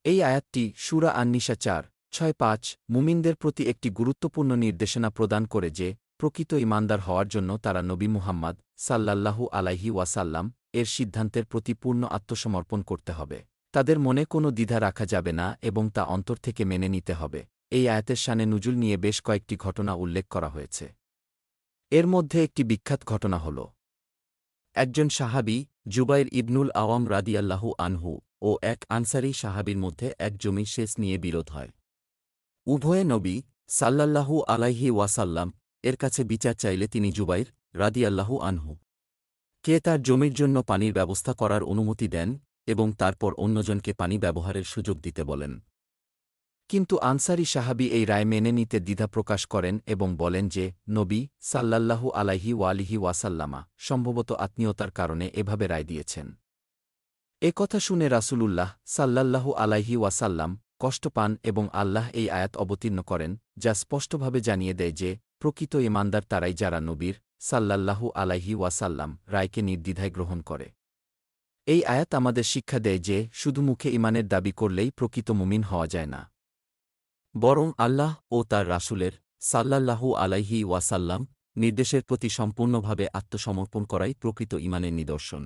এই আয়াতটি সূরা আন-নিসা 4:6-5 মুমিনদের প্রতি একটি গুরুত্বপূর্ণ নির্দেশনা প্রদান করে যে, প্রকৃত ঈমানদার হওয়ার জন্য তারা নবী মুহাম্মদ সাল্লাল্লাহু আলাইহি ওয়াসাল্লাম এর সিদ্ধান্তের প্রতি পূর্ণ আত্মসমর্পণ করতে হবে। তাদের মনে কোনো দ্বিধা রাখা যাবে না এবং তা অন্তর থেকে মেনে নিতে হবে। এই আয়াতের শানে নুজুল নিয়ে বেশ কয়েকটি ঘটনা উল্লেখ করা হয়েছে। এর মধ্যে একটি বিখ্যাত ঘটনা হল একজন সাহাবী জুবাইর ইবনুল আওয়াম রাদিয়াল্লাহু আনহু ও এক আনসারী সাহাবীর মধ্যে এক জমির সেচ নিয়ে বিরোধ হয়। উভয়ে নবী সাল্লাল্লাহু আলাইহি ওয়াসাল্লাম এর কাছে বিচার চাইলে তিনি জুবাইর রাদিয়াল্লাহু আনহু কে তার জমির জন্য পানির ব্যবস্থা করার অনুমতি দেন এবং তারপর অন্যজনকে পানি ব্যবহারের সুযোগ দিতে বলেন। কিন্তু আনসারী সাহাবী এই রায় মেনে নিতে দ্বিধা প্রকাশ করেন এবং বলেন যে, নবী সাল্লাল্লাহু আলাইহি ওয়াসাল্লামা সম্ভবত আত্মীয়তার কারণে এভাবে রায় দিয়েছেন। এ কথা শুনে রাসূলুল্লাহ সাল্লাল্লাহু আলাইহি ওয়াসাল্লাম কষ্ট পান এবং আল্লাহ এই আয়াত অবতীর্ণ করেন, যা স্পষ্টভাবে জানিয়ে দেয় যে, প্রকৃত ঈমানদার তারাই যারা নবীর সাল্লাল্লাহু আলাইহি ওয়াসাল্লাম রায়কে নির্দ্বিধায় গ্রহণ করে। এই আয়াত আমাদের শিক্ষা দেয় যে, শুধু মুখে ঈমানের দাবি করলেই প্রকৃত মুমিন হওয়া যায় না, বরং আল্লাহ ও তার রাসূলের সাল্লাল্লাহু আলাইহি ওয়াসাল্লাম নির্দেশের প্রতি সম্পূর্ণভাবে আত্মসমর্পণ করাই প্রকৃত ঈমানের নিদর্শন।